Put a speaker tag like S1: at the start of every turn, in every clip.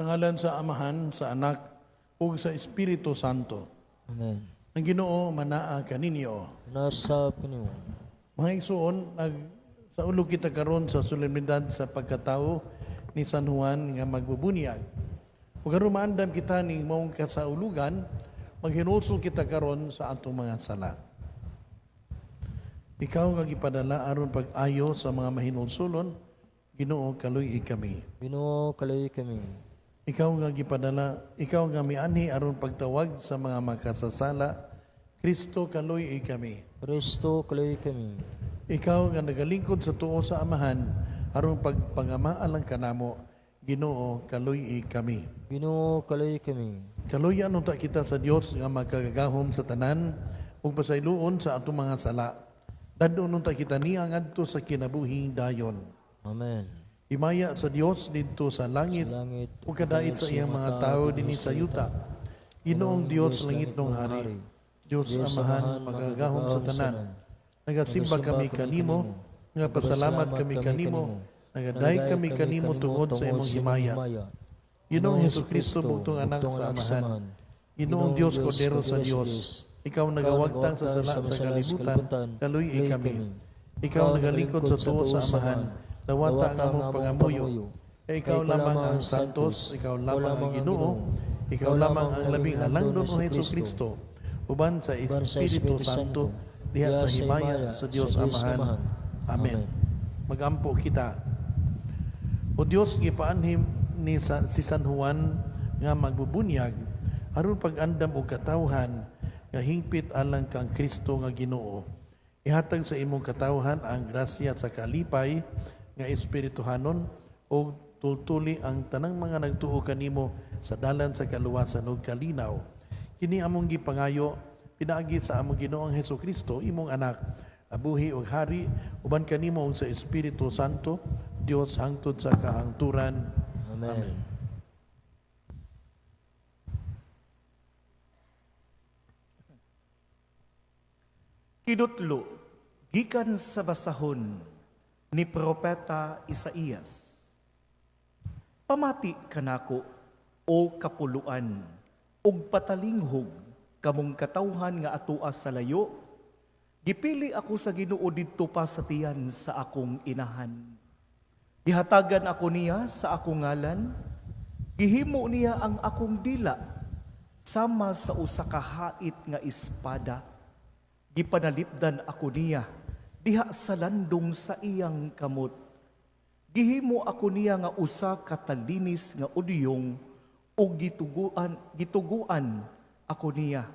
S1: Sa ngalan sa Amahan, sa Anak, ug sa Espiritu Santo.
S2: Amen.
S1: Ang Ginoo manaa kaninyo.
S2: Nasa pinimo.
S1: Mga igsoon, sa ulo kita karon sa solemnidad sa pagkatao ni San Juan nga magbubunyag. Ug karon maandam kita ning maong kasaulugan, maghinulsol kita karon sa atong mga sala. Ikaw nga gipadala aron pag-ayo sa mga mahinulsulon, Ginoo kaluy kami.
S2: Ginoo kaloy kami.
S1: Ikaw nga gipadala, ikaw nga mianhi aron pagtawag sa mga makasasala, Kristo kaluy kami.
S2: Kristo kaloy kami.
S1: Ikaw nga nagalingkod sa tuo sa Amahan, aron pagpangamaalang kanamo, Ginoo kaluy kami.
S2: Ginoo kaloy kami.
S1: Kaluyan ta kita sa Dios nga magkagahom sa tanan ug pasayloon sa atong mga sala. Dadon ta kita niya ngadto sa kinabuhing dayon.
S2: Amen.
S1: Himaya sa Dios didto sa langit,
S2: Sa langit,
S1: ug kadait sa iyang mga tao dinhi sa yuta. Ginoong Dios langit nung hari, Dios Amahan magagahom sa tanan. Nagasimba kami kanimo, nga pasalamat kami kanimo, nagaday kami kanimo tungod sa imong himaya. Ginoong Hesukristo bugtong anak sa Amahan. Ginoong Dios Kordero sa Dios, ikaw nagawagtang sa sala sa kalibutan, kaluy kami. Ikaw nagalingkod sa tuo sa Amahan, dawata ang among pangamuyo. Ikaw lamang ang Santos, ikaw lamang ang Ginoo, ikaw lamang ang labing halangdon o Hesukristo, uban sa Espiritu Santo, diha sa himaya sa Dios Amahan. Amen. Magampo kita. O Dios, gipaanhim ni si San Juan nga magbubunyag aron pag-andam og katawhan nga hingpit alang kang Kristo nga Ginoo. Ihatag sa imong katawhan ang grasya sa kalipay nga espirituhanon o tultuli ang tanang mga nagtuo kanimo sa dalan sa kaluwasan ug kalinaw. Kini among gipangayo pinaagi sa among Ginoong Hesukristo, imong anak, abuhi ug hari uban kanimo ug sa Espiritu Santo, Dios hangtod sa kahangturan.
S2: Amen.
S3: Kinutlo, gikan sa basahon ni Propeta Isaías. Pamati kanako o kapuluan, ug patalinghog kamong katawhan nga atuas sa layo. Gipili ako sa Ginoo didto pa sa tiyan sa akong inahan. Gihatagan ako niya sa akong ngalan, gihimo niya ang akong dila sama sa usa ka hait nga espada. Gipanalipdan ako niya diha sa landong sa iyang kamot. Gihimo ako niya nga usa ka talinis nga udyong o gituguan ako niya.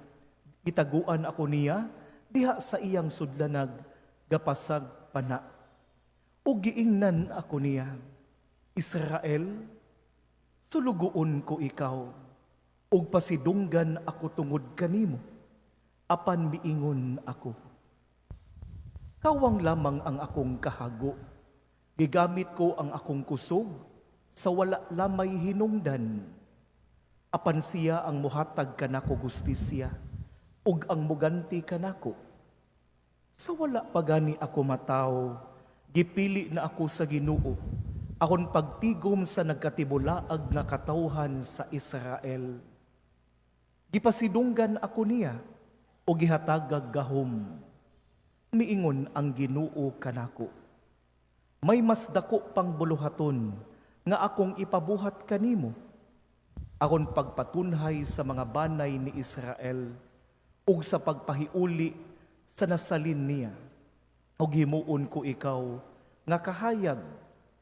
S3: Gitaguan ako niya diha sa iyang sudlanag gapasag pana. O giingnan ako niya, Israel, sulugoon ko ikaw, ug pasidunggan ako tungod kanimo, apan miingon ako. Kawang lamang ang akong kahago, gigamit ko ang akong kusog, sa wala lamay hinungdan. Apan siya ang muhatag kanako gustisya, ug ang muganti kanako. Sa wala pagani ako mataw, gipili na ako sa Ginoo, akon pagtigom sa nagkatibulaag na katawhan sa Israel. Gipasidunggan ako niya, o gihatagag gahom. Miingon ang Ginoo kanako. May mas dako pang buluhaton nga akong ipabuhat kanimo. Akon pagpatunhay sa mga banay ni Israel, ug sa pagpahiuli sa nasalin niya. Og himuon ko ikaw nga kahayag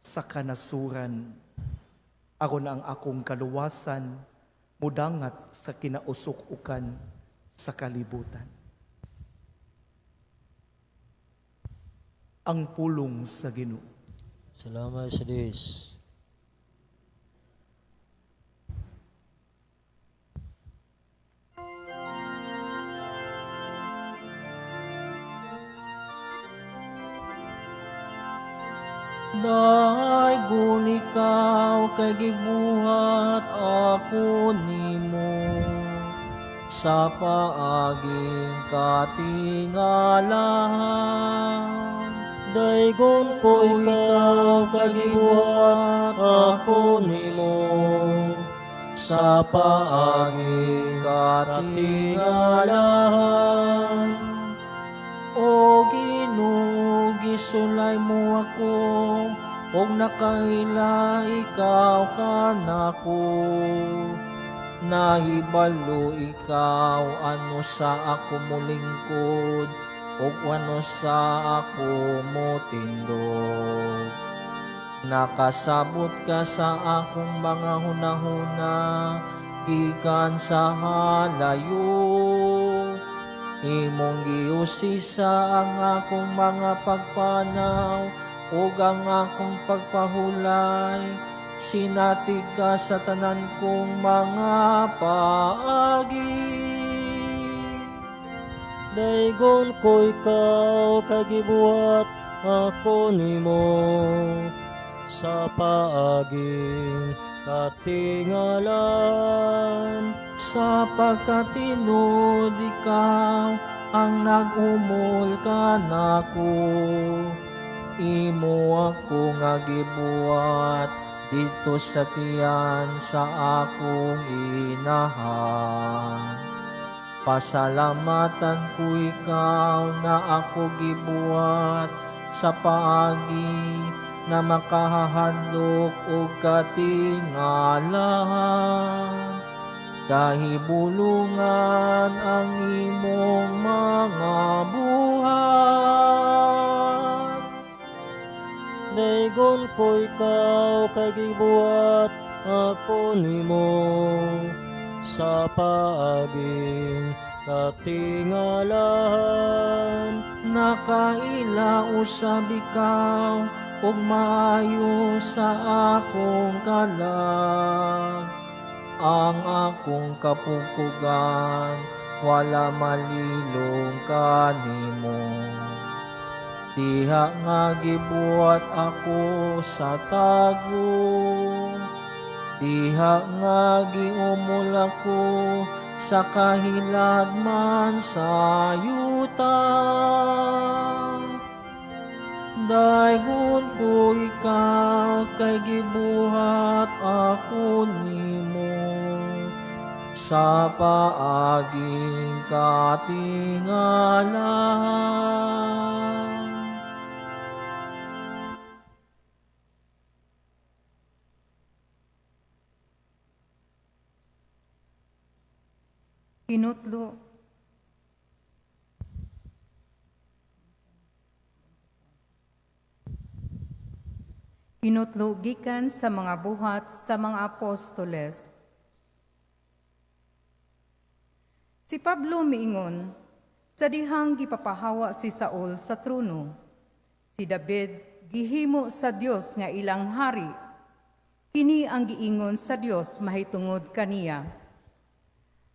S3: sa kanasuran. Ako na ang akong kaluwasan, mudangat sa kinausok-ukan sa kalibutan. Ang pulong sa Ginoo.
S2: Salamat sa Diyos. Daigon ikaw kay gibuhat ako nimo sa paaging katingalahan. Daigon ko ikaw kay gibuhat ako nimo sa paaging katingalahan. O Ginoo, gisulay mo ako, og nakaila ikaw kanako. Nahibalo ikaw ano sa ako mo lingkod, og ano sa ako mo tindog. Nakasabot ka sa akong mga hunahuna, gikan sa halayo. Imong giusisa ang akong mga pagpanaw, ug ang akong pagpahulay. Sinatig ka sa tanan kong mga paagi. Daigon ko ikaw kagibuhat ako nimo sa paaging katingalan. Sapagkat tinud ikaw ang nag-umol kanako, imo ako nga gibuhat dito sa tiyan sa akong inahan. Pasalamatan ko ikaw na ako gibuhat sa paagi na makahahadlok o katingalahan. Kahibulungan ang imong mga buhat. Daigon ko ikaw kagibuhat ako nimo sa paaging katingalahan. Nakaila usab ikaw ug maayo sa akong kalag. Ang akong kapukugan wala malilong kanimo. Diha nga gibuhat ako sa tago, diha nga giumol ako sa kahilagman sa yuta. Daigon ko ikaw kay gibuhat ako nimo sa paaging katingalahan.
S4: Kinutlo. Kinutlo gikan sa mga buhat sa mga apostoles. Si Pablo miingon, sa dihang gipapahawa si Saul sa trono, si David gihimo sa Dios nga ilang hari. Kini ang giingon sa Dios mahitungod kaniya.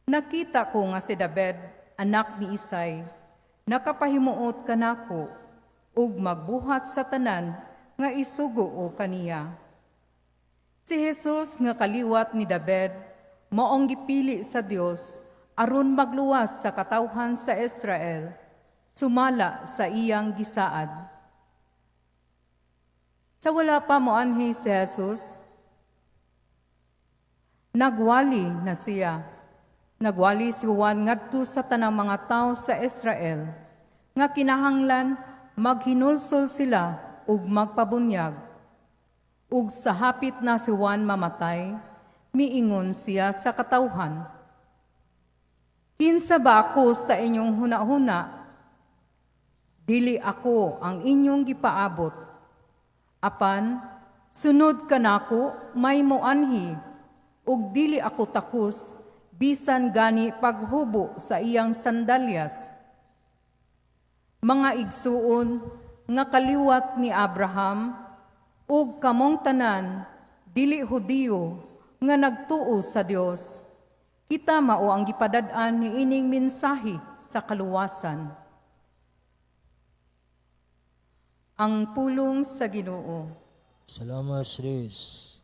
S4: Nakita ko nga si David, anak ni Isay, nakapahimuot kanako, ug magbuhat sa tanan nga isugo o kaniya. Si Jesus nga kaliwat ni David, maong gipili sa Dios, aron magluwas sa katawhan sa Israel, sumala sa iyang gisaad. Sa wala pa moanhi si Jesus, nagwali na siya. Nagwali si Juan ngadto sa tanang mga tao sa Israel, nga kinahanglan maghinulsol sila ug magpabunyag. Ug sa hapit na si Juan mamatay, miingon siya sa katawhan, kinsa ba ako sa inyong hunahuna? Dili ako ang inyong gipaabot. Apan, sunod kanako may moanhi, ug dili ako takus, bisan gani paghubo sa iyang sandalyas. Mga igsuon nga kaliwat ni Abraham, ug kamong tanan, dili Hudiyo, nga nagtuo sa Dios. Kita mao ang gipadad-an ni ining mensahe sa kaluwasan. Ang pulong sa Ginoo.
S2: Salamat, Sirs.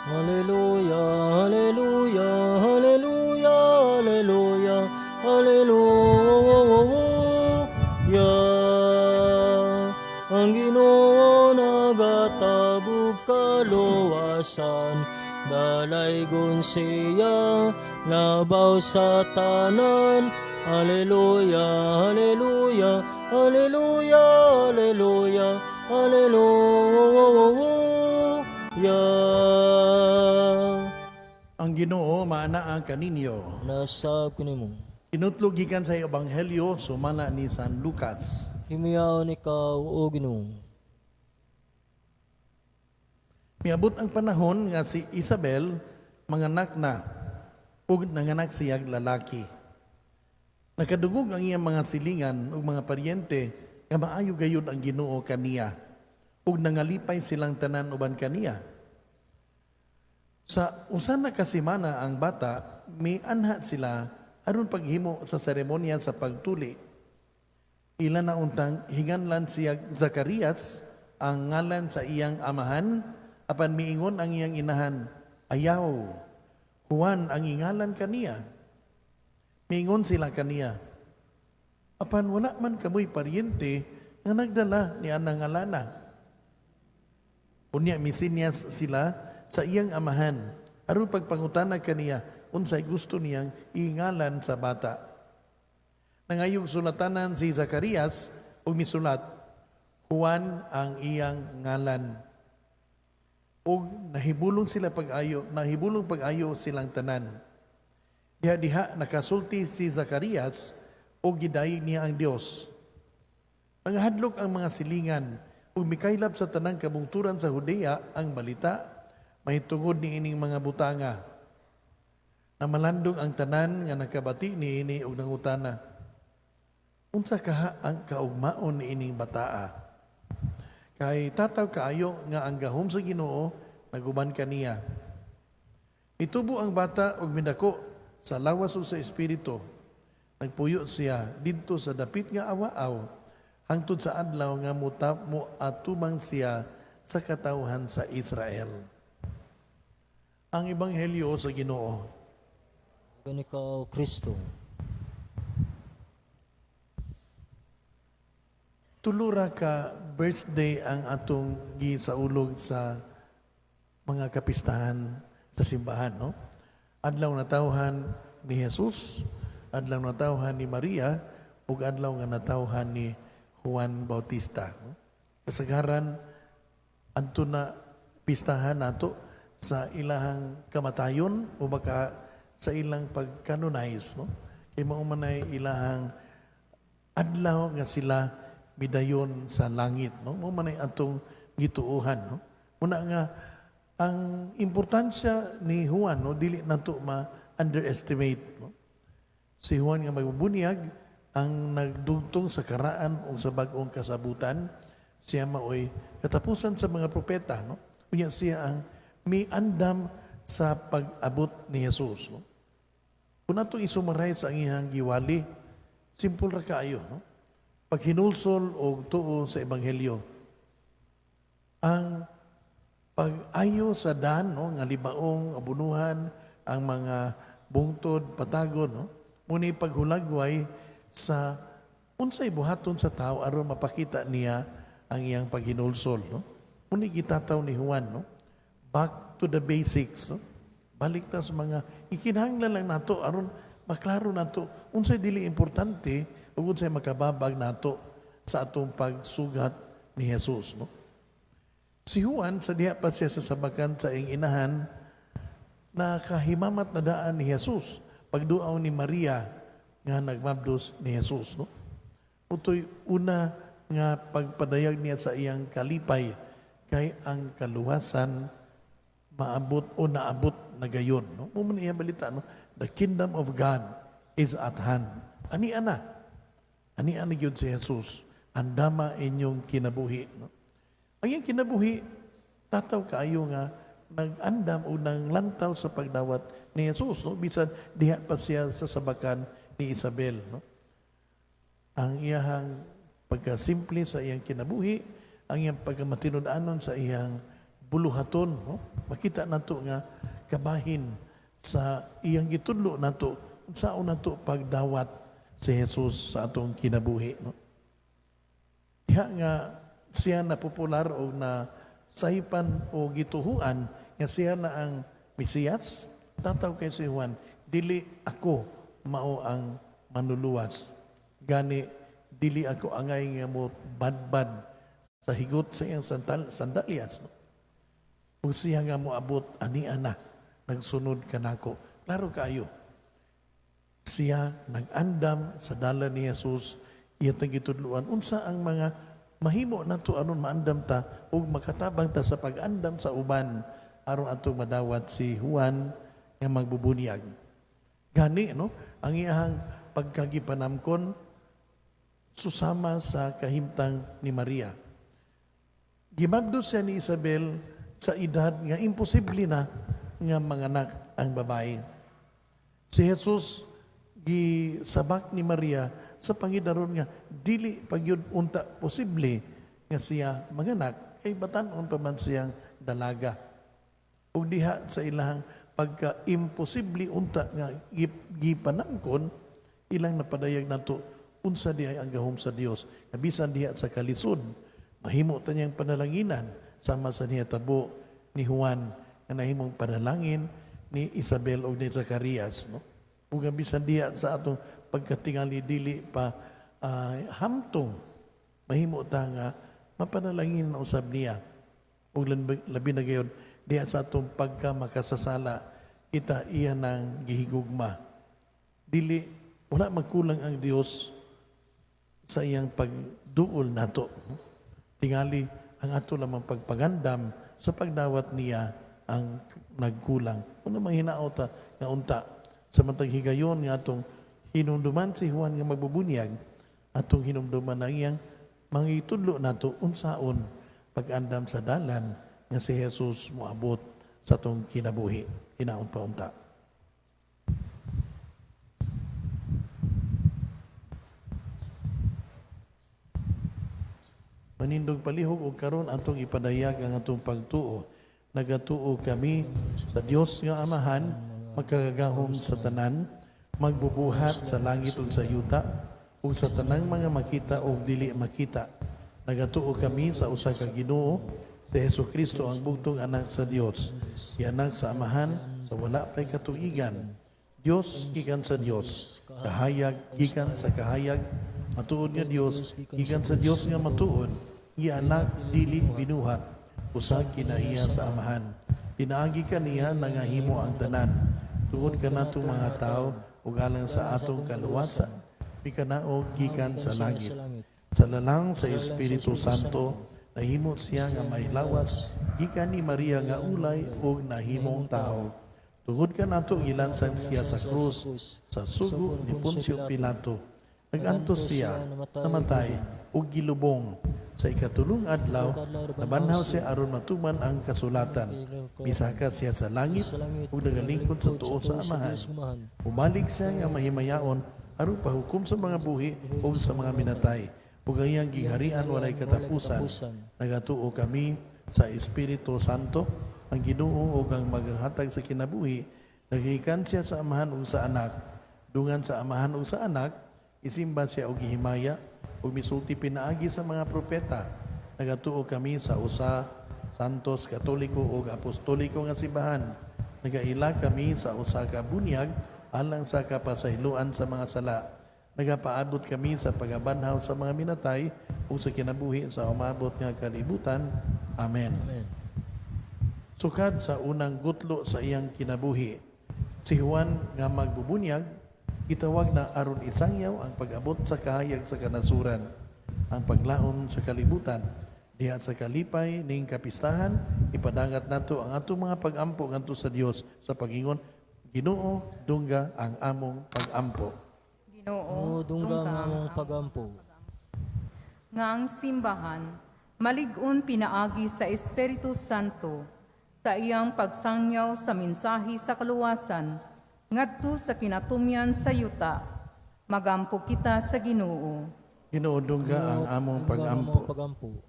S2: Hallelujah, hallelujah, hallelujah, hallelujah, hallelujah. ang Ginoo nagatabog kaluwasan, dalaygon siya labaw sa tanan. Hallelujah, hallelujah, hallelujah, hallelujah, hallelujah.
S1: Ang Ginoo maanaa kaninyo.
S2: Nasab kanimo.
S1: Inutlog gikan sa Ebanghelyo sumala ni San Lucas.
S2: Himiyaw ikaw o Ginoo.
S1: Miabot ang panahon nga si Isabel manganak na ug nanganak siyag lalaki. Nakadungog ang iyang mga silingan ug mga paryente nga maayo gayud ang Ginoo kaniya ug nangalipay silang tanan uban kaniya. Sa usa na ka semana ang bata, may anha sila aron paghimo sa seremonya sa pagtuli. Ila na untang hinganlan siya Zacarias ang ngalan sa iyang amahan, apan miingon ang iyang inahan, ayaw, Juan ang ingalan kaniya. Miingon sila kaniya, apan wala man kamoy paryente nga nagdala ni anang ngalana. Unya misinyas sila sa iyang amahan, aron pagpangutana kaniya, unsay gusto niyang ingalan sa bata. Nangayog sulatanan si Zacarias ug misulat, Juan ang iyang ngalan. Ug nahibulong pag-ayo silang tanan. Diha nakasulti si Zacarias ug gidayeg niya ang Dios. Nanghadlok ang mga silingan ug mikaylap sa tanang kabungturan sa Judea ang balita mahitungod ni ining mga butanga. Namalandong ang tanan nga nakabati ni ini ug nangutana, unsa kaha ang kaugmaon ni ining bataa? Kay tataw kaayo nga ang gahom sa Ginoo naguban kaniya. Itubo ang bata ug midako sa lawas ug sa espiritu. Nagpuyo siya didto sa dapit nga awaaw hangtod sa adlaw nga moatubang siya sa katawhan sa Israel. Ang ebanghelyo sa Ginoo.
S2: Ikaw, Kristo.
S1: Tulura ka birthday ang atong gisaulog sa mga kapistahan sa simbahan, no? Adlaw natawhan ni Jesus, adlaw natawhan ni Maria, ug adlaw nga natawhan ni Juan Bautista. No? Kasagaran adto na pistahan nato sa ilahang kamatayon o baka sa ilang pag-canonize, no? Kay mao man ay ilahang adlaw nga sila midayon sa langit, no? Mao man ay atong gituuhan, no? Muna nga ang importansya ni Juan, no, dili nato ma-underestimate, no? Si Juan nga magbubunyag ang nagdugtong sa karaan o sa bag-ong kasabutan, siya maoy katapusan sa mga propeta, no? Unya siya ang may andam sa pag-abot ni Jesus, no? Kung nato isumaray sa iyang giwali, simple ra kaayo, no? Paghinulsol o tuo sa ebanghelyo. Ang pag-ayo sa dan, no, nga libaong abunuhan, ang mga bungtod, patagon, no? Muni paghulagway sa unsay buhaton sa tao aron mapakita niya ang iyang paghinulsol, no? Muni gitataw ni Juan, no? Back to the basics, no? Balik ta sa mga ikinahanglan lang nato aron maklaro nato unsay dili importante ug unsay makababag nato sa atong pagsugat ni Jesus, no? Si Juan sa diha pa siya sa sabakan sa iyang inahan na kahimamat na daan ni Jesus pagduaw ni Maria nga nagmabdos ni Jesus, no? Utoy una nga pagpadayag niya sa iyang kalipay kay ang kaluwasan maabot o naabot na gayon, no? Mo man iya balita, no? The kingdom of God is at hand. Ani gyud si Jesus. Andama inyong kinabuhi, no? Ang iyang kinabuhi tataw kaayo nga nag-andam o nang lantaw sa pagdawat ni Jesus, no? Bisan diha pa siya sa sabakan ni Isabel, no? Ang iyang pagkasimple sa iyang kinabuhi, ang iyang pagkamatinud-anon sa iyang buluhaton, no? Makita nato nga kabahin sa iyang gitudlo nato saan nato pagdawat si Jesus sa atong kinabuhi, no? Diha nga siya na popular o na sahipan o gituhuan nga siya na ang Mesiyas, tataw kay si Juan, dili ako mao ang manluluwas. Gani, dili ako angay nga mo badbad sa higot sa iyang sandalyas. No? Kung siya nga mo abot, ani ana, nagsunod ka nako. Klaro kayo, siya nag-andam sa dala ni Jesus, iya tagitudluan. Unsa ang mga mahimo nato anon maandam ta ug makatabang ta sa pag-andam sa uban aron atong madawat si Juan nga magbubunyag. Gani, no? Ang iyang pagkagipanamkon susama sa kahimtang ni Maria. Gimadto siya ni Isabel sa edad nga imposible na nga manganak ang babae. Si Jesus gisabak ni Maria sa pangidaron nga dili pagyud unta posible nga siya manganak kay batan-on pa man siyang dalaga. Ug diha sa ilahang pagka-imposible unta nga gipanangkon, ilang napadayag nato unsa di ay ang gahom sa Dios. Bisan diha sa kalisod, mahimo ta niyang panalanginan sama sa niya tabo ni Juan nga nahimong panalangin ni Isabel o ni Zacarias. No? Ug bisan diha sa atong pagkatingali dili pa hamtong, mahimo ta nga mapanalangin na usab niya. Ug labi na gayon, diha sa atong pagka makasasala, kita iya ng gihigugma. Dili, wala magkulang ang Dios sa iyang pagduol nato. Tingali, ang ato lamang pagpagandam sa pagdawat niya ang nagkulang. Ano mang hinao ta nga unta, sa matag higayon nga atong hinumduman si Juan nga magbubunyag, atong hinumduman na iyang mangitudlo nato unsaon pag-andam sa dalan nga si Jesus moabot sa atong kinabuhi. Hinaon pa unta. Manindog palihog o karon atong ipadayag ang atong pagtuo. Nagatuo kami sa Dios nga Amahan, magkagahom sa tanan, magbubuhat sa langit ug sa yuta, ug sa tanang mga makita o dili makita. Nagatuo kami sa usa ka Ginoo, si Jesucristo ang bugtong anak sa Dios, anak sa Amahan sa wala pay katuigan. Dios gikan sa Dios, kahayag gikan sa kahayag, matuod nga Dios gikan sa Dios nga matuod, anak dili binuhat, usa kinaiya sa Amahan. Pinaagi kaniya nangahimo ang tanan, tungod kanatong mga tao ug alang sa atong kaluwasan, mikanaog gikan sa langit. Sa lalang sa Espiritu Santo, nahimo siya nga may lawas, gikan ni Maria nga ulay ug nahimong tao. Tungod ka nato gilansan siya sa krus, sa sugo ni Poncio Pilato. Nagantos siya, namatay, ug gilubong. Sa ikatulong adlaw, nabanhaw siya aron matuman ang kasulatan. Misaka siya sa langit, ug nagalingkod sa tuo sa Amahan. Umalik siya nga mahimayaon, aron pahukom sa mga buhi ug sa mga minatay. Ug ang iyang gingharian walay katapusan. Nagatuo kami sa Espiritu Santo, ang Ginoo ug ang maghatag sa kinabuhi. Nagikan siya sa Amahan ug sa Anak. Dungan sa Amahan ug sa Anak, isimba siya og gihimaya ug misulti pinaagi sa mga propeta. Nagatuo kami sa usa santos, katoliko ug apostoliko nga simbahan. Nagaila kami sa usa ka bunyag alang sa kapasahiluan sa mga sala. Nagapaabot kami sa pagabanhaw sa mga minatay o sa kinabuhi sa umabot nga kalibutan. Amen.
S2: Amen.
S1: Sukad sa unang gutlo sa iyang kinabuhi, si Juan nga magbubunyag, itawag na aron isangyaw ang pag-abot sa kahayag sa kanasuran, ang paglaom sa kalibutan. Diha sa kalipay ning kapistahan, ipadangat nato ang atong mga pag-ampo ngadto sa Dios sa pagingon, Ginoo, dungga ang among pag-ampo.
S4: Ginoo,
S2: Dungga nga mong pagampo.
S4: nga ang simbahan, malig-on pinaagi sa Espiritu Santo, sa iyang pagsangyaw sa mensahe sa kaluwasan, ngadto sa kinatumyan sa yuta, magampo kita sa Ginoo.
S1: Ginoo, dungga ang among pag-ampo.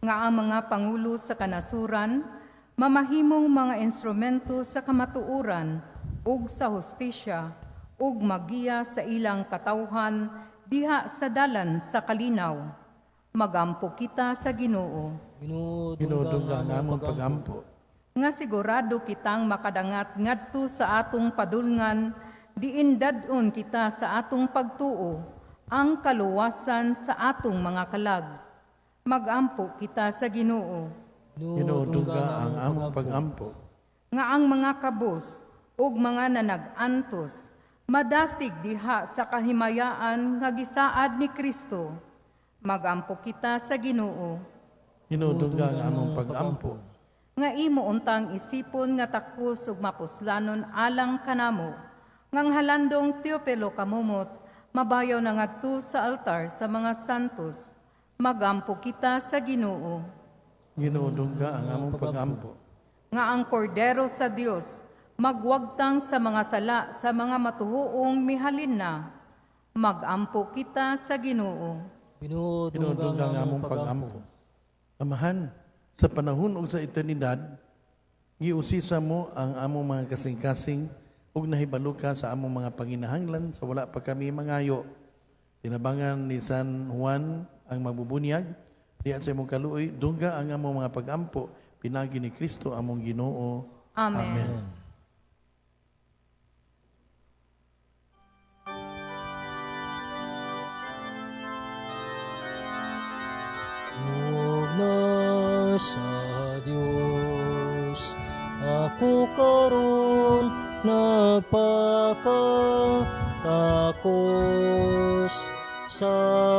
S4: Nga ang mga pangulo sa kanasuran, mamahimong mga instrumento sa kamatuuran, ug sa hustisya, ug magiya sa ilang katawhan diha sa dalan sa kalinaw. Magampo kita sa Ginoo.
S1: Ginodungga ang among pagampo.
S4: Nga sigurado kitang makadangat ngadto sa atong padulngan, diin dadon kita sa atong pagtuo, ang kaluwasan sa atong mga kalag. Magampo kita sa Ginoo.
S1: Ginodungga ang among pagampo.
S4: Nga ang mga kabos ug mga nanag-antos madasig diha sa kahimayaan nga gisaad ni Kristo. Magampo kita sa Ginoo.
S1: Ginodungga ang among pagampo.
S4: Nga imo untang isipon nga takos ug mapuslanon alang kanamo. Ngang halandong Teopelo kamumot, mabayaw na ngadto sa altar sa mga santos. Magampo kita sa Ginoo.
S1: Ginodungga ang among pagampo.
S4: Nga ang kordero sa Dios magwagtang sa mga sala sa mga matuhuong mihalin na. Magampo kita sa Ginoo.
S1: Ginodungga ang among pagampo. Amahan, sa panahon ug sa eternidad, giusisa mo ang among mga kasing-kasing ug nahibalo ka sa among mga panginahanglan sa wala pa kami mangayo. Tinabangan ni San Juan ang magbubunyag, diyan sa imong kaluoy, dungga ang among mga pagampo, pinagi ni Kristo among Ginoo.
S4: Amen.
S2: Mugna sa Diyos, ako karon nagpakatakos sa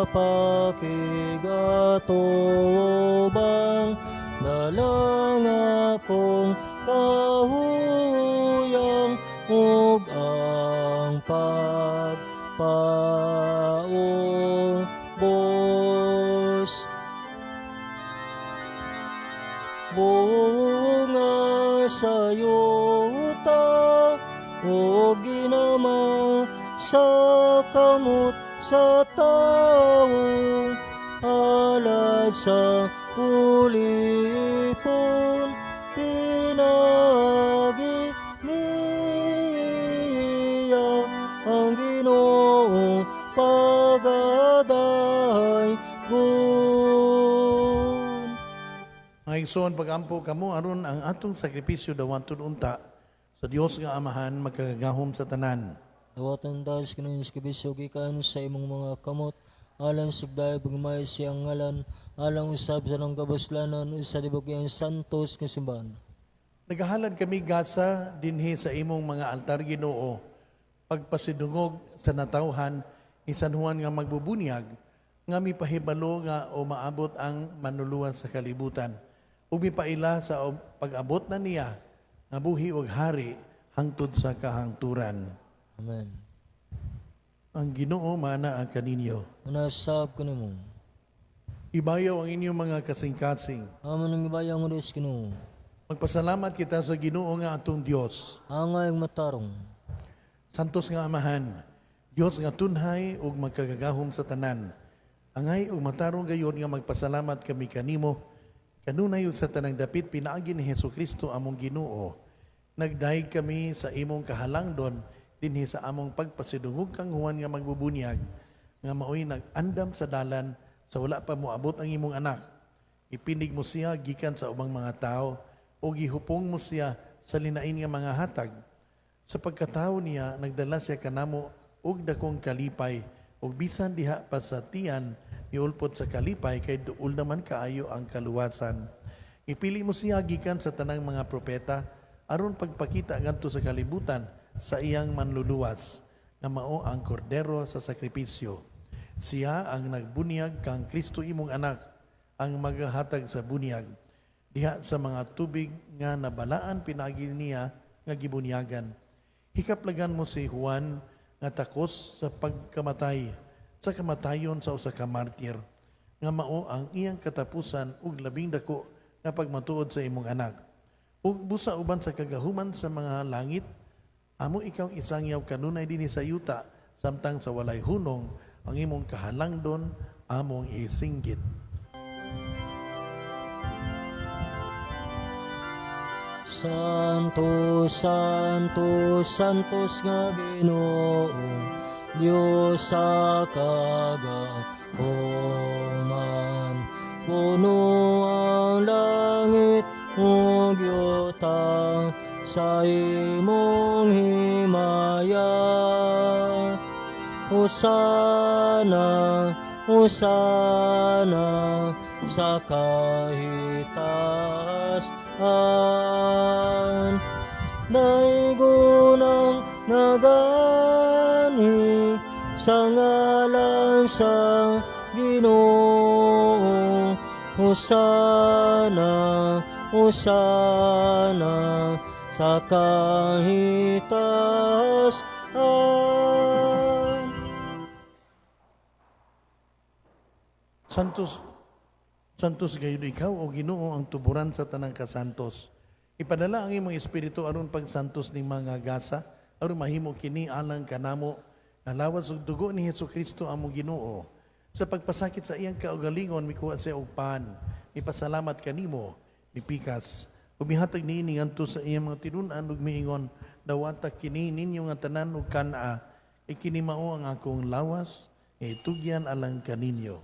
S2: pakigatubang dalang akong kahuyang ug ang pagpaubos. Bunga sa yuta o ginama sa kamot sa tao, alad sa ulipon, pinagi niya ang Ginoo pagadahay gun.
S1: Ay son pagampo kamo aron ang atong sakripisyo dawaton unta sa Dios nga Amahan magkagahom sa tanan.
S2: Dawatan das kinuns kibisyo gikan sa imong mga kamot, alang sugday pagmay siyang ngalan, alang usab sa nang kabuslanan, sa dibugyan santos nga simbahan.
S1: Nagahalad kami gasa dinhi sa imong mga altar Ginoo, pagpasidungog sa natawhan ni San Juan nga magbubunyag, nga mipahibalo nga o maabot ang manuluan sa kalibutan, ug mipaila sa pag-abot na niya nga buhi ug hari hangtod sa kahangturan.
S2: Amen.
S1: Ang Ginoo mana ang kaninyo.
S2: Manasab ko nimo.
S1: Ibayaw ang inyong mga kasing-kasing.
S2: Amo nang ibayang mo des Ginoo.
S1: Magpasalamat kita sa Ginoo nga atong Dios.
S2: Angay ang matarong.
S1: Santos nga Amahan, Dios nga tunhay ug magkagagahom sa tanan. Angay ug matarong gayon nga magpasalamat kami kanimo. Kanunay ug sa tanang dapit pinaagi ni Hesukristo among Ginoo. Nagdaig kami sa imong kahalangdon dinhi sa among pagpasidungog kang Juan nga magbubunyag, nga maoy nag-andam sa dalan sa wala pa moabot ang imong anak. Ipinig mo siya gikan sa ubang mga tao o gihupong mo siya sa linain nga mga hatag. Sa pagkatao niya, nagdala siya kanamo og dakong kalipay ug bisan diha pa sa tiyan niulpot sa kalipay kay duol naman kaayo ang kaluwasan. Ipili mo siya gikan sa tanang mga propeta aron pagpakita ngadto sa kalibutan sa iyang manluluwas nga mao ang kordero sa sakripisyo. Siya ang nagbunyag kang Kristo imong anak, ang maghatag sa bunyag diha sa mga tubig nga nabalaan pinagi niya nga gibunyagan. Hikaplagan mo si Juan nga takos sa pagkamatay, sa kamatayon sa usa ka martir, nga mao ang iyang katapusan ug labing dako nga pagmatuod sa imong anak. Ug busa uban sa kagahuman sa mga langit, amo ikaw isangyaw kanunay dinhi sa yuta, samtang sa walay hunong ang imong kahalangdon among isinggit.
S2: Santos, Santos, Santos nga Ginoo, Diyos sa kagahuman. puno ang langit ug yutang sa imong himaya. Hosana, Hosana sa kahitaas-an. Daigunang nagani sa ngalan sa Ginoo. Hosana, Hosana sa kahitaas-an.
S1: Santos, Santos gayon ikaw o Ginoo ang tuburan sa tanang kasantos. Ipadala ang imong espiritu aron pagsantos ning mga gasa, aron mahimo kini alang kanamo nga lawas ug dugo ni Hesukristo among Ginoo. Sa pagpasakit sa iyang kaugalingon mikuha siya og pan. Ipasalamat kanimo, mipikas. Umihatag niini ngadto sa iyang mga tinun-an ug miingon, dawata kini ninyo nga tanan ug kana, ikini mao ang akong lawas, nga itugyan alang kaninyo.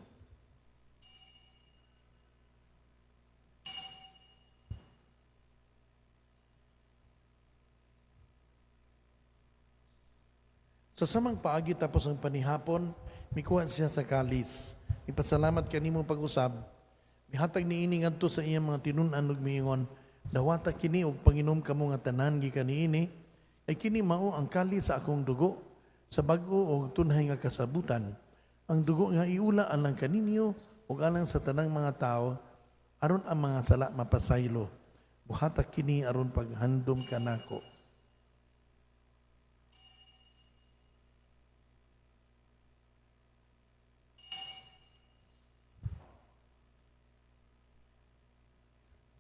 S1: Sa samang paagi tapos ang panihapon, mikuha siya sa kalis. Ipasalamat kanimo pag-usab. Mihatag niini ngadto sa iyang mga tinun-an ug miingon, dawata kini og panginom kamo nga tanan gikan niini, ay kini mao ang kalis sa akong dugo sa bag-o og tunhay nga kasabutan. Ang dugo nga iula alang kaninyo ug alang sa tanang mga tao aron ang mga sala mapasaylo. Buhatak kini aron paghandom kanako.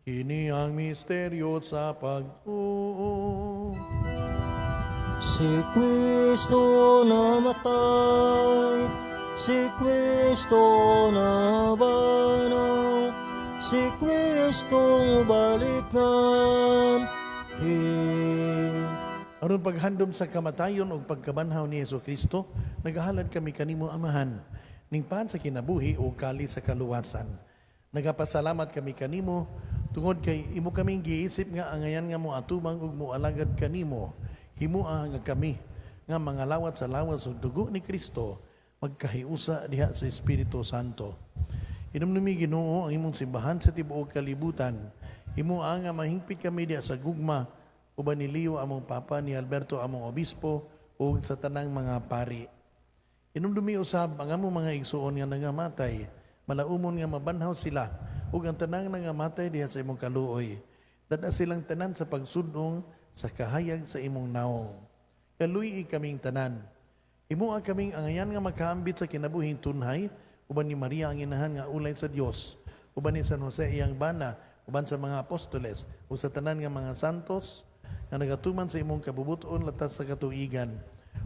S1: Kini ang misteryo sa pagtuo.
S2: Si Kristo namatay, si Kristo nabanaw, si Kristo balikan.
S1: Aron paghandom sa kamatayon o pagkabanhaw ni Hesukristo, nagahalad kami kanimo Amahan, ning pan sa kinabuhi o kali sa kaluwasan. Nagapasalamat kami kanimo, tungod kay imo kaming giisip nga angayan nga mo atubang ug moalagad kanimo. Himua nga kami nga mga lawat sa lawas ug dugo ni Kristo magkahiusa diha sa Espiritu Santo. Inumnumi Ginoo ang imong simbahan sa tibuok kalibutan. Himua nga mahingpit kami diha sa gugma uban ni Leo among papa, ni Alberto among obispo ug sa tanang mga pari. Inumdumi usab ang among mga igsuon nga nangamatay, malaumon nga mabanhaw sila ug ang tanang nangamatay diha sa imong kaluoy. Dada silang tanan sa pagsudong sa kahayag sa imong naong. Kaluy kaming tanan. Himua kaming angayan nga makaambit sa kinabuhing tunhay, uban ni Maria ang inahan nga ulay sa Dios, uban ni San Jose iyang bana, uban sa mga apostoles, ug sa tanan nga mga santos nga nagatuman sa imong kabubuton latas sa katuigan.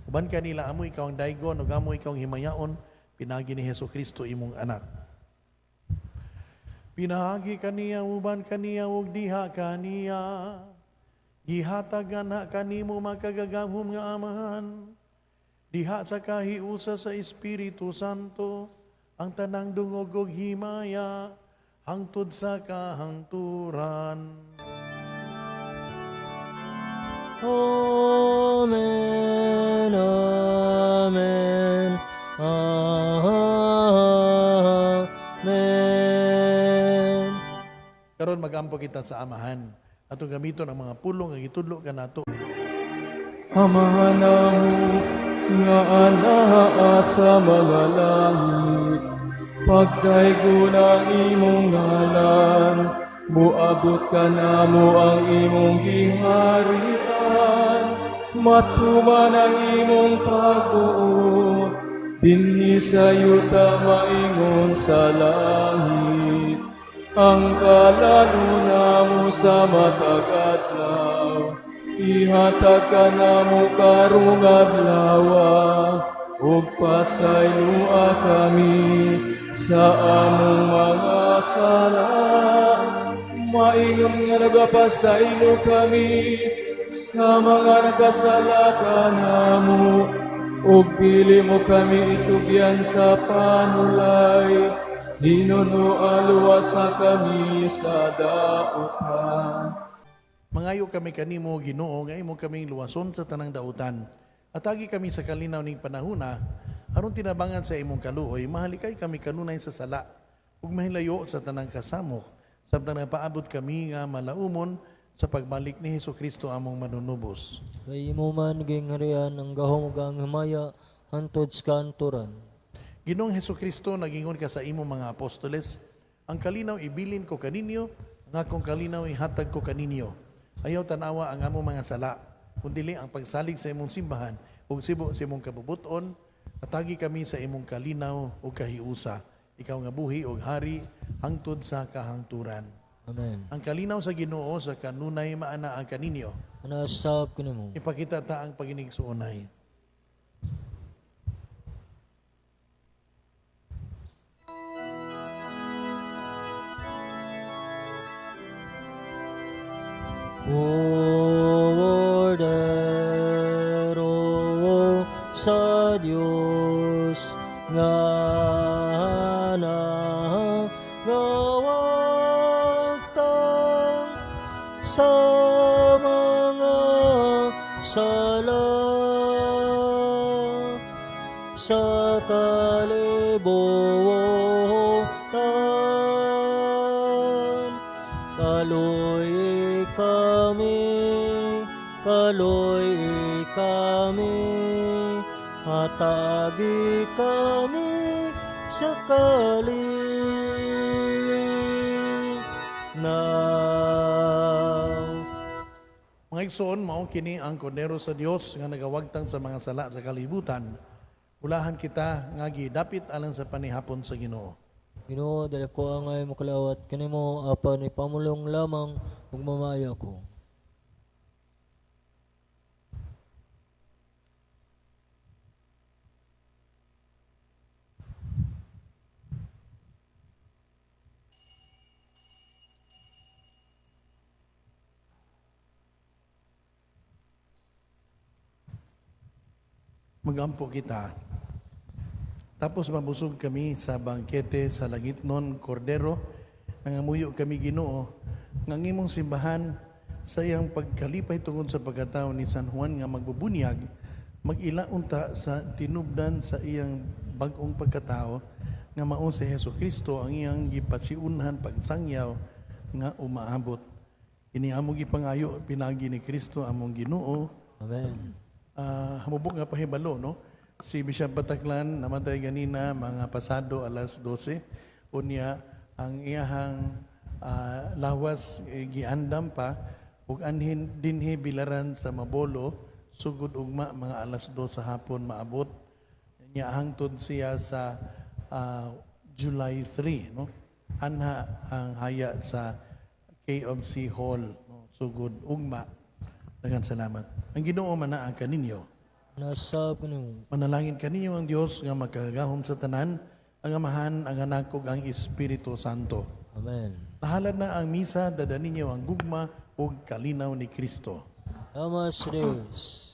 S1: Uban kanila amo ikaw ang daygon ug amo ikaw ang himayaon, pinagi ni Hesukristo imong anak. Pinagi kaniya uban kaniya ug diha kaniya. Gihatag na kanimo makagagahom nga Amahan. Diha sa kahiusa sa Espiritu Santo, ang tanang dungog ug himaya hangtod sa kahangturan.
S2: Amen, amen, amen.
S1: Karon magampo kita sa Amahan. Atong gamiton ang mga pulong nga gitudlo kanato.
S5: Amahan namo nga anaa sa mga langit, pagdaygon ang imong ngalan, muabot ka namo ang imong giharian, matuman ang imong pagbuot, dinhi sa yuta maingon sa langit. Ang kalaluna mo sa matag-adlaw, ihatag ka namo karong adlaw, ug pasaylua kami sa among mga sala. Maingon nga nagapasaylo kami sa mga nagkasala kanamo, ug dili mo kami itugyan sa panulay, Ginoo aluwasa kami sa dautan.
S1: Mangayo kami kanimo Ginoo nga imo kaming luwason sa tanang dautan. Atagi kami sa kalinaw ning panahona aron tinabangan sa imong kaluoy, mahalikay kami kanunay sa sala ug mahilayo sa tanang kasamok samtang napaabot kami nga malaumon sa pagbalik ni Hesukristo among manunubos.
S2: Kay imo man gingharian ang gahom ug ang himaya hantod sa kanturan.
S1: Ginoong Hesukristo, nagingon ka sa imong mga apostoles, ang kalinaw ibilin ko kaninyo, nga akong kalinaw ihatag ko kaninyo. Ayaw tanawa ang among mga sala, kundili ang pagsalig sa imong simbahan ug sibo sa imong kabubuton, atagi kami sa imong kalinaw ug kahiusa. Ikaw nga buhi ug hari hangtod sa kahangturan.
S2: Amen.
S1: Ang kalinaw sa Ginoo sa kanunay maana ang kaninyo.
S2: Anasab kanimo.
S1: Ipakita ta ang paginig suunay.
S2: Cordero sa Diyos nga nangawagtang sa mga sala sa kalibutan. Kaloy kami, hatagi kami sa kalinaw.
S1: Mga igsoon, mao kini ang kordero sa Dios nga nagawagtang sa mga sala sa kalibutan. Ulahan kita nga gidapit alang sa panihapon sa Ginoo.
S2: Ginoo, dali ko angay makalawat kanimo apan ipamulong lamang ug mamaya ko.
S1: Magampo kita. Tapos mabusog kami sa bangkete sa Langitnon Cordero, nangamuyo kami Ginoo, nga ngimong simbahan sa iyang pagkalipay tungod sa pagkatao ni San Juan nga magbubunyag, mag-ilaunta sa tinubdan sa iyang bag-ong pagkatao, nga mao si Hesukristo ang iyang gipatsiunhan pagsangyaw nga umaabot. Ini among gipangayo pinagi ni Kristo among Ginoo.
S2: Amen.
S1: Hamubok nga pahibalo, no? Si Bishop Bataclan namatay ganina mga pasado alas 12. Unya ang iyahang lawas giandam pa ug anhin dinhi bilaran sa Mabolo sugod ugma mga alas 2 sa hapon maabot. Nya hangtod siya sa July 3, no? Anha ang haya sa KFC Hall, no? Sugod ugma. Daghang salamat. Ang Ginoo man naa kaninyo.
S2: Anasab kanimo.
S1: Manalangin kaninyo ang Dios nga magkagahom sa tanan, ang Amahan, ang Anak ug ang Espiritu Santo.
S2: Amen.
S1: Nahalad na ang misa, dada ninyo ang gugma ug kalinaw ni Kristo.
S2: Amas Deus.